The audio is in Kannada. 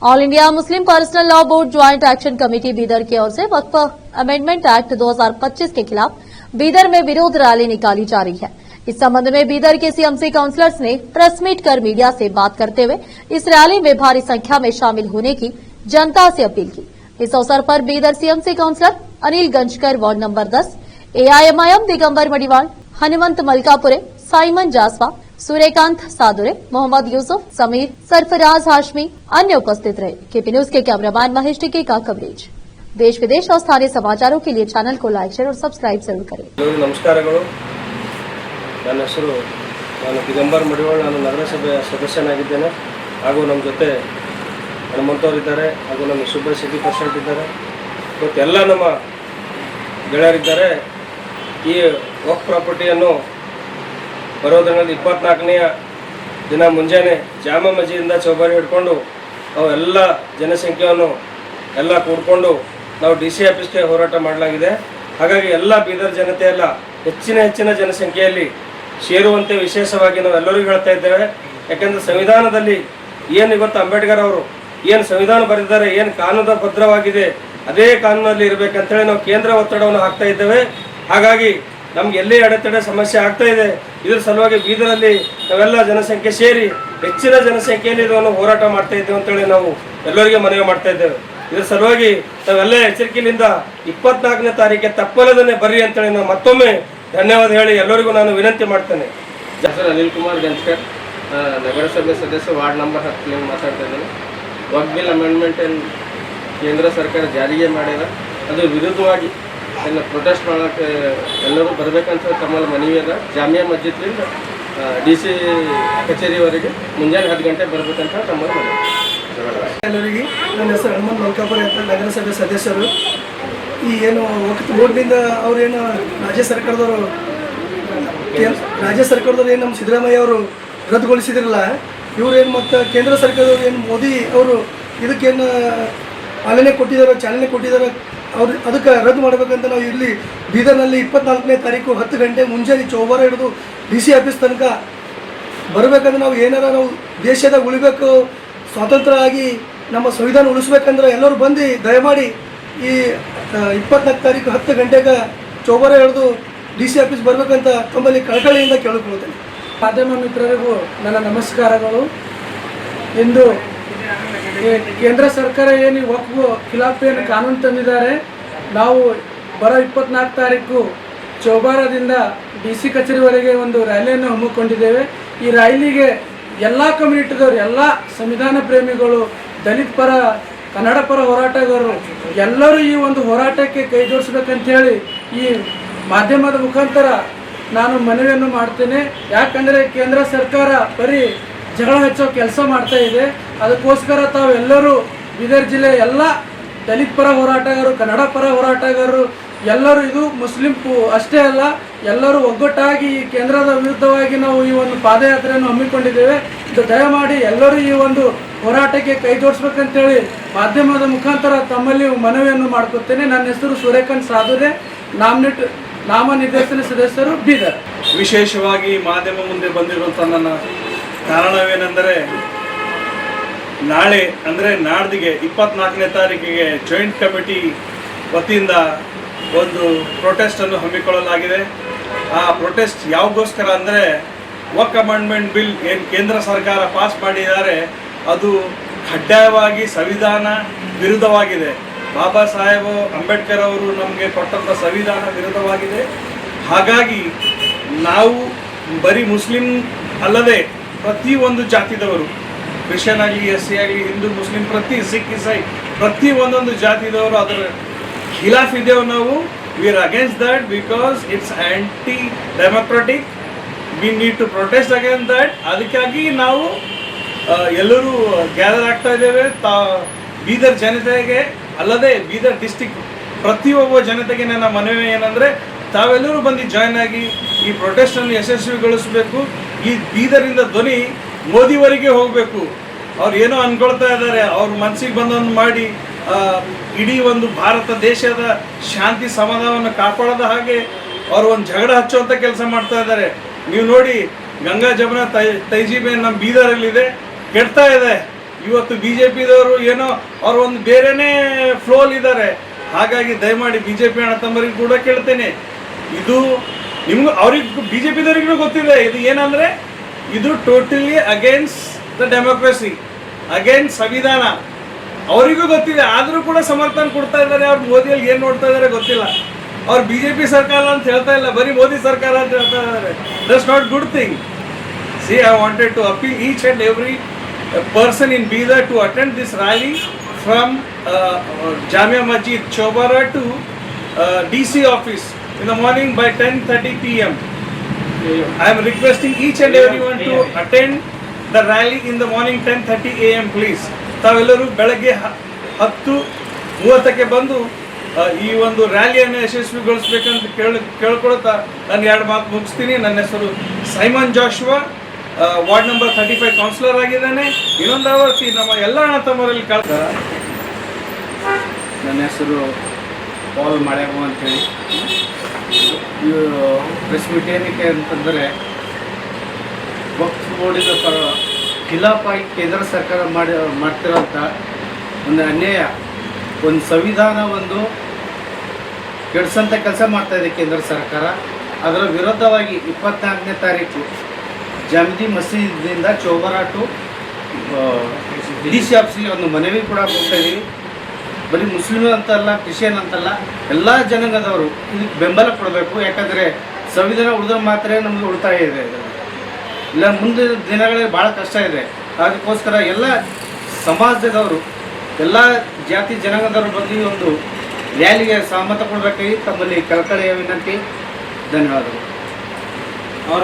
All India Muslim personal law board joint action committee Bidar की ओर से वक्फ अमेंडमेंट एक्ट 2025 के खिलाफ बीदर में विरोध रैली निकाली जा रही है। इस संबंध में बीदर के सीएमसी काउंसलर्स ने प्रेस मीट कर मीडिया से बात करते हुए इस रैली में भारी संख्या में शामिल होने की जनता से अपील की। इस अवसर पर Bidar CMC councillor Anil Ganjkar, ward number 10, AIMIM Digambar Madiwal, Hanumant Malkapure, Simon Jaswa, Suryakant Sadure, Mohammed Yusuf, Sameer, Sarfaraz Hashmi अन्य उपस्थित रहे। केपी न्यूज के कैमरामैन महेश टिके का कवरेज। देश विदेश और स्थानीय समाचारों के लिए चैनल को लाइक, शेयर और सब्सक्राइब जरूर करें। नमस्कारಗಳು। ನನ್ನ ಹೆಸರು ದಿಗಂಬರ್ ಮಡಿವಾಳ, ನಾನು ನಗರಸಭೆಯ ಸದಸ್ಯನಾಗಿದ್ದೇನೆ ಹಾಗೂ ನಮ್ಮ ಜೊತೆ ಹನುಮಂತವರಿದ್ದಾರೆ ಹಾಗೂ ನಮ್ಮ ಸುಬ್ಬ ಸಿಟಿ ಪರ್ಸೆಂಟ್ ಇದ್ದಾರೆ ಮತ್ತು ಎಲ್ಲ ನಮ್ಮ ಗೆಳೆಯರಿದ್ದಾರೆ। ಈ ವಕ್ಫ್ ಪ್ರಾಪರ್ಟಿಯನ್ನು ಬರೋ ದಿನದಲ್ಲಿ 24ನೇ ದಿನ ಮುಂಜಾನೆ ಜಾಮಾ ಮಸ್ಜಿದಿಂದ ಚೌಬಾರಿ ಹಿಡ್ಕೊಂಡು ಅವೆಲ್ಲ ಜನಸಂಖ್ಯೆಯನ್ನು ಎಲ್ಲ ಕೂಡಿಕೊಂಡು ನಾವು ಡಿಸಿ ಆಫೀಸ್ಗೆ ಹೋರಾಟ ಮಾಡಲಾಗಿದೆ। ಹಾಗಾಗಿ ಎಲ್ಲ ಬೀದರ್ ಜನತೆ ಎಲ್ಲ ಹೆಚ್ಚಿನ ಜನಸಂಖ್ಯೆಯಲ್ಲಿ ಸೇರುವಂತೆ ವಿಶೇಷವಾಗಿ ನಾವು ಎಲ್ಲರಿಗೂ ಹೇಳ್ತಾ ಇದ್ದೇವೆ। ಯಾಕೆಂದರೆ ಸಂವಿಧಾನದಲ್ಲಿ ಏನು ಇವತ್ತು ಅಂಬೇಡ್ಕರ್ ಅವರು ಏನು ಸಂವಿಧಾನ ಬರೆದಿದ್ದಾರೆ, ಏನು ಕಾನೂನು ಭದ್ರವಾಗಿದೆ ಅದೇ ಕಾನೂನಲ್ಲಿ ಇರಬೇಕಂತೇಳಿ ನಾವು ಕೇಂದ್ರ ಒತ್ತಡವನ್ನು ಹಾಕ್ತಾ ಇದ್ದೇವೆ। ಹಾಗಾಗಿ ನಮ್ಗೆ ಎಲ್ಲೇ ಅಡೆತಡೆ ಸಮಸ್ಯೆ ಆಗ್ತಾ ಇದೆ, ಇದರ ಸಲುವಾಗಿ ಬೀದರಲ್ಲಿ ನಾವೆಲ್ಲ ಜನಸಂಖ್ಯೆ ಸೇರಿ ಹೆಚ್ಚಿನ ಜನಸಂಖ್ಯೆಯಲ್ಲಿ ಇದನ್ನು ಹೋರಾಟ ಮಾಡ್ತಾ ಇದ್ದೇವೆ ಅಂತೇಳಿ ನಾವು ಎಲ್ಲರಿಗೆ ಮನವಿ ಮಾಡ್ತಾ ಇದ್ದೇವೆ। ಇದರ ಸಲುವಾಗಿ ನಾವೆಲ್ಲ ಎಚ್ಚರಿಕೆಯಿಂದ 24ನೇ ತಾರೀಕಿಗೆ ತಪ್ಪಲ್ಲದೇ ಬರ್ರಿ ಅಂತೇಳಿ ನಾವು ಮತ್ತೊಮ್ಮೆ ಧನ್ಯವಾದ ಹೇಳಿ ಎಲ್ಲರಿಗೂ ನಾನು ವಿನಂತಿ ಮಾಡ್ತೇನೆ। ಸರ್ ಅನಿಲ್ ಕುಮಾರ್ ಗಂಜ್ಕರ್, ನಗರಸಭೆ ಸದಸ್ಯ, ವಾರ್ಡ್ ನಂಬರ್ 10 ಮಾತಾಡ್ತಾ ಇದ್ದೇನೆ। ವಕ್ಫ್ ಬಿಲ್ ಅಮೆಂಡ್ಮೆಂಟ್ ಕೇಂದ್ರ ಸರ್ಕಾರ ಜಾರಿಗೆ ಮಾಡಿದ ಅದು ವಿರುದ್ಧವಾಗಿ ಎಲ್ಲ ಪ್ರೊಟೆಸ್ಟ್ ಮಾಡೋಕ್ಕೆ ಎಲ್ಲರೂ ಬರಬೇಕಂತ ತಮ್ಮಲ್ಲಿ ಮನವಿ ಅದ। ಜಾಮಿಯಾ ಮಸ್ಜಿದ್ರಿಂದ DC ಕಚೇರಿವರೆಗೆ ಮುಂಜಾನೆ 10 ಗಂಟೆ ಬರಬೇಕಂತ ತಮ್ಮಲ್ಲಿ ಮನವಿ। ಎಲ್ಲರಿಗೆ ನನ್ನ ಹೆಸರು ಹನುಮಂತ ಮಲ್ಕಾಪುರಿ ಅಂತ, ನಗರಸಭೆ ಸದಸ್ಯರು। ಈ ಏನು ವಕ್ಫ್ ಬೋರ್ಡ್ನಿಂದ ಅವ್ರೇನು ರಾಜ್ಯ ಸರ್ಕಾರದವರು ಏನು ನಮ್ಮ ಸಿದ್ದರಾಮಯ್ಯ ಅವರು ರದ್ದುಗೊಳಿಸಿದ್ರಲ್ಲ, ಇವ್ರೇನು ಮತ್ತು ಕೇಂದ್ರ ಸರ್ಕಾರದವ್ರು ಏನು ಮೋದಿ ಅವರು ಇದಕ್ಕೇನು ಚಾಲನೆ ಕೊಟ್ಟಿದ್ದಾರೆ ಅವ್ರು ಅದಕ್ಕೆ ರದ್ದು ಮಾಡಬೇಕಂತ ನಾವು ಇಲ್ಲಿ ಬೀದರ್ನಲ್ಲಿ 24ನೇ ತಾರೀಕು 10 ಗಂಟೆ ಮುಂಜಾನೆ ಚೌಬಾರ ಹಿಡಿದು DC ಆಫೀಸ್ ತನಕ ಬರಬೇಕಂದ್ರೆ ನಾವು ಏನಾರ ನಾವು ದೇಶದಾಗ ಉಳಿಬೇಕು, ಸ್ವಾತಂತ್ರ್ಯ ಆಗಿ ನಮ್ಮ ಸಂವಿಧಾನ ಉಳಿಸ್ಬೇಕಂದ್ರೆ ಎಲ್ಲರೂ ಬಂದು ದಯಮಾಡಿ ಈ 24 ತಾರೀಕು 10 ಗಂಟೆಗೆ ಚೌಬಾರ ಹಿಡಿದು DC ಆಫೀಸ್ ಬರಬೇಕಂತ ತಮ್ಮಲ್ಲಿ ಕಳಕಳಿಯಿಂದ ಕೇಳಿಕೊಳ್ಳುತ್ತೇನೆ। ಮಾಧ್ಯಮ ಮಿತ್ರರಿಗೂ ನನ್ನ ನಮಸ್ಕಾರಗಳು। ಇಂದು ಕೇಂದ್ರ ಸರ್ಕಾರ ಏನು ವಕ್ಫ್ ಖಿಲಾಫ್ ಏನು ಕಾನೂನು ತಂದಿದ್ದಾರೆ, ನಾವು ಬರೋ 24 ತಾರೀಕು ಚೌಬಾರದಿಂದ DC ಕಚೇರಿವರೆಗೆ ಒಂದು ರ್ಯಾಲಿಯನ್ನು ಹಮ್ಮಿಕೊಂಡಿದ್ದೇವೆ। ಈ ರ್ಯಾಲಿಗೆ ಎಲ್ಲ ಕಮ್ಯುನಿಟಿದವರು, ಎಲ್ಲ ಸಂವಿಧಾನ ಪ್ರೇಮಿಗಳು, ದಲಿತ ಪರ, ಕನ್ನಡ ಪರ ಹೋರಾಟಗಾರರು ಎಲ್ಲರೂ ಈ ಒಂದು ಹೋರಾಟಕ್ಕೆ ಕೈ ಜೋಡಿಸ್ಬೇಕಂತೇಳಿ ಈ ಮಾಧ್ಯಮದ ಮುಖಾಂತರ ನಾನು ಮನವಿಯನ್ನು ಮಾಡ್ತೇನೆ। ಯಾಕಂದರೆ ಕೇಂದ್ರ ಸರ್ಕಾರ ಬರೀ ಜಗಳ ಹಚ್ಚೋ ಕೆಲಸ ಮಾಡ್ತಾ ಇದೆ। ಅದಕ್ಕೋಸ್ಕರ ತಾವೆಲ್ಲರೂ ಬೀದರ್ ಜಿಲ್ಲೆ ಎಲ್ಲ ದಲಿತ ಪರ ಹೋರಾಟಗಾರರು, ಕನ್ನಡ ಪರ ಹೋರಾಟಗಾರರು ಎಲ್ಲರೂ, ಇದು ಮುಸ್ಲಿಂ ಅಷ್ಟೇ ಅಲ್ಲ, ಎಲ್ಲರೂ ಒಗ್ಗಟ್ಟಾಗಿ ಈ ಕೇಂದ್ರದ ವಿರುದ್ಧವಾಗಿ ನಾವು ಈ ಒಂದು ಪಾದಯಾತ್ರೆಯನ್ನು ಹಮ್ಮಿಕೊಂಡಿದ್ದೇವೆ। ಇದು ದಯಮಾಡಿ ಎಲ್ಲರೂ ಈ ಒಂದು ಹೋರಾಟಕ್ಕೆ ಕೈ ಜೋಡಿಸ್ಬೇಕಂತೇಳಿ ಮಾಧ್ಯಮದ ಮುಖಾಂತರ ತಮ್ಮಲ್ಲಿ ಮನವಿಯನ್ನು ಮಾಡ್ಕೊತೇನೆ। ನನ್ನ ಹೆಸರು ಸೂರ್ಯಕಾಂತ್ ಸಾದುರೆ, ನಾಮನಿರ್ದೇಶನ ಸದಸ್ಯರು, ಬೀದರ್। ವಿಶೇಷವಾಗಿ ಮಾಧ್ಯಮ ಮುಂದೆ ಬಂದಿರುವಂಥ ನನ್ನ ಕಾರಣವೇನೆಂದರೆ, ನಾಳೆ ಅಂದರೆ ನಾಡ್ದಿಗೆ 24ನೇ ತಾರೀಕಿಗೆ ಜಾಯಿಂಟ್ ಕಮಿಟಿ ವತಿಯಿಂದ ಒಂದು ಪ್ರೊಟೆಸ್ಟನ್ನು ಹಮ್ಮಿಕೊಳ್ಳಲಾಗಿದೆ। ಆ ಪ್ರೊಟೆಸ್ಟ್ ಯಾವುದಕ್ಕೋಸ್ಕರ ಅಂದರೆ, ವಕ್ಫ್ ಅಮೆಂಡ್ಮೆಂಟ್ ಬಿಲ್ ಏನು ಕೇಂದ್ರ ಸರ್ಕಾರ ಪಾಸ್ ಮಾಡಿದ್ದಾರೆ ಅದು ಕಡ್ಡಾಯವಾಗಿ ಸಂವಿಧಾನ ವಿರುದ್ಧವಾಗಿದೆ। ಬಾಬಾ ಸಾಹೇಬ್ ಅಂಬೇಡ್ಕರ್ ಅವರು ನಮಗೆ ಕೊಟ್ಟಂಥ ಸಂವಿಧಾನ ವಿರುದ್ಧವಾಗಿದೆ। ಹಾಗಾಗಿ ನಾವು ಬರೀ ಮುಸ್ಲಿಂ ಅಲ್ಲದೆ ಪ್ರತಿಯೊಂದು ಜಾತಿದವರು, ಕ್ರಿಶ್ಚಿಯನ್ ಆಗಲಿ, SC ಆಗಲಿ, ಹಿಂದೂ, ಮುಸ್ಲಿಂ, ಸಿಖ್, ಇಸಾಯಿ ಪ್ರತಿ ಒಂದೊಂದು ಜಾತಿದವರು ಅದರ ಖಿಲಾಫ್ ಇದ್ದೇವೆ ನಾವು। We are against that because it's anti democratic. We need to protest against that. ಅದಕ್ಕಾಗಿ ನಾವು ಎಲ್ಲರೂ ಗ್ಯಾದರ್ ಆಗ್ತಾ ಇದ್ದೇವೆ। ಬೀದರ್ ಜನತೆಗೆ ಅಲ್ಲದೆ ಬೀದರ್ ಡಿಸ್ಟಿಕ್ ಪ್ರತಿಯೊಬ್ಬ ಜನತೆಗೆ ನನ್ನ ಮನವಿ ಏನಂದರೆ, ತಾವೆಲ್ಲರೂ ಬಂದು ಜಾಯ್ನ್ ಆಗಿ ಈ ಪ್ರೊಟೆಸ್ಟನ್ನು ಯಶಸ್ವಿಗೊಳಿಸಬೇಕು। ಈ ಬೀದರಿಂದ ಧ್ವನಿ ಮೋದಿವರೆಗೆ ಹೋಗಬೇಕು। ಅವ್ರು ಏನೋ ಅಂದ್ಕೊಳ್ತಾ ಇದ್ದಾರೆ, ಅವ್ರ ಮನಸ್ಸಿಗೆ ಬಂದೊಂದು ಮಾಡಿ ಇಡೀ ಒಂದು ಭಾರತ ದೇಶದ ಶಾಂತಿ ಸಮಾಧಾನವನ್ನು ಕಾಪಾಡೋದ ಹಾಗೆ ಅವರು ಒಂದು ಜಗಳ ಹಚ್ಚುವಂಥ ಕೆಲಸ ಮಾಡ್ತಾ ಇದ್ದಾರೆ। ನೀವು ನೋಡಿ, ಗಂಗಾ ಜಮುನಾ ತಹಜೀಬ್ ನಮ್ಮ ಬೀದರಲ್ಲಿದೆ, ಕೆಡ್ತಾ ಇದೆ। ಇವತ್ತು BJPದವರು ಏನೋ ಅವ್ರು ಒಂದು ಬೇರೆನೇ ಫ್ಲೋಲ್ ಇದ್ದಾರೆ. ಹಾಗಾಗಿ ದಯಮಾಡಿ BJP ಅಣ್ಣ ತಮ್ಮರಿಗೆ ಕೂಡ ಕೇಳ್ತೇನೆ, ಇದು ನಿಮ್ಗೂ ಅವ್ರಿಗೆ BJPದವ್ರಿಗೂ ಗೊತ್ತಿದೆ ಇದು ಏನಂದ್ರೆ ಇದು totally against the democracy, against ಸಂವಿಧಾನ. ಅವರಿಗೂ ಗೊತ್ತಿದೆ, ಆದರೂ ಕೂಡ ಸಮರ್ಥನೆ ಕೊಡ್ತಾ ಇದ್ದಾರೆ. ಅವ್ರು ಮೋದಿಯಲ್ಲಿ ಏನು ನೋಡ್ತಾ ಇದ್ದಾರೆ ಗೊತ್ತಿಲ್ಲ. ಅವ್ರು BJP ಸರ್ಕಾರ ಅಂತ ಹೇಳ್ತಾ ಇಲ್ಲ, ಬರೀ ಮೋದಿ ಸರ್ಕಾರ ಅಂತ ಹೇಳ್ತಾ ಇದ್ದಾರೆ. That's not good thing. See, I wanted to appeal each and every person in Bidar to attend this rally from Jamia Masjid Chobara to DC office in the morning by 10:30 p.m. I am requesting each and everyone to attend the rally in the morning 10:30 a.m. please. ತಾವೆಲ್ಲರೂ ಬೆಳಗ್ಗೆ 10:30ಕ್ಕೆ ಬಂದು ಈ ಒಂದು ರ್ಯಾಲಿಯನ್ನು ಯಶಸ್ವಿಗೊಳಿಸಬೇಕಂತ ಕೇಳ್ಕೊಳ್ತಾ ನಾನು 2 ಮಾತು ಮುಗಿಸ್ತೀನಿ. ನನ್ನ ಹೆಸರು ಸೈಮನ್ ಜಾಶುವಾ, ವಾರ್ಡ್ ನಂಬರ್ 35 ಕೌನ್ಸಿಲರ್ ಆಗಿದ್ದಾನೆ. ಇನ್ನೊಂದು ಆವರ್ತಿ ನಮ್ಮ ಎಲ್ಲ ಅಣ್ಣ ತಮ್ಮರಲ್ಲಿ ನನ್ನ ಹೆಸರು ಪಾಲ್ ಮಳೆಗು ಅಂತೇಳಿ. ಇವರು ಪ್ರೆಸ್ ಮೀಟ್ ಏನಕ್ಕೆ ಅಂತಂದರೆ ವಕ್ಫ್ ಬೋರ್ಡಿನ ಖಿಲಾಫಾಗಿ ಕೇಂದ್ರ ಸರ್ಕಾರ ಮಾಡ್ತಿರೋಂಥ ಒಂದು ಅನ್ಯಾಯ, ಒಂದು ಸಂವಿಧಾನ ಒಂದು ಕೆಡಿಸೋಂಥ ಕೆಲಸ ಮಾಡ್ತಾಯಿದೆ ಕೇಂದ್ರ ಸರ್ಕಾರ. ಅದರ ವಿರುದ್ಧವಾಗಿ 24ನೇ ತಾರೀಕು ಜಾಮಿದಿ ಮಸೀದಿಯಿಂದ ಚೌಬಾರಾ ಟು DC ಆಫೀಸಿಗೆ ಒಂದು ಮನವಿ ಕೂಡ ಕೊಡ್ತಾ ಇದ್ದೀವಿ. ಬರೀ ಮುಸ್ಲಿಮ್ ಅಂತಲ್ಲ, ಕ್ರಿಶ್ಚಿಯನ್ ಅಂತಲ್ಲ, ಎಲ್ಲ ಜನಾಂಗದವರು ಇದಕ್ಕೆ ಬೆಂಬಲ ಕೊಡಬೇಕು. ಯಾಕಂದರೆ ಸಂವಿಧಾನ ಉಳಿದ್ರೆ ಮಾತ್ರ ನಮಗೆ ಉಳಿತಾಯ ಇದೆ, ಇಲ್ಲ ಮುಂದಿನ ದಿನಗಳಲ್ಲಿ ಭಾಳ ಕಷ್ಟ ಇದೆ. ಅದಕ್ಕೋಸ್ಕರ ಎಲ್ಲ ಸಮಾಜದವರು, ಎಲ್ಲ ಜಾತಿ ಜನಾಂಗದವರು ಬಂದು ಈ ಒಂದು ರ್ಯಾಲಿಗೆ ಸಹಮತ ಕೊಡಬೇಕಾಗಿ ತಮ್ಮಲ್ಲಿ ಕಳಕಳಿಯ ವಿನಂತಿ. ಧನ್ಯವಾದಗಳು. और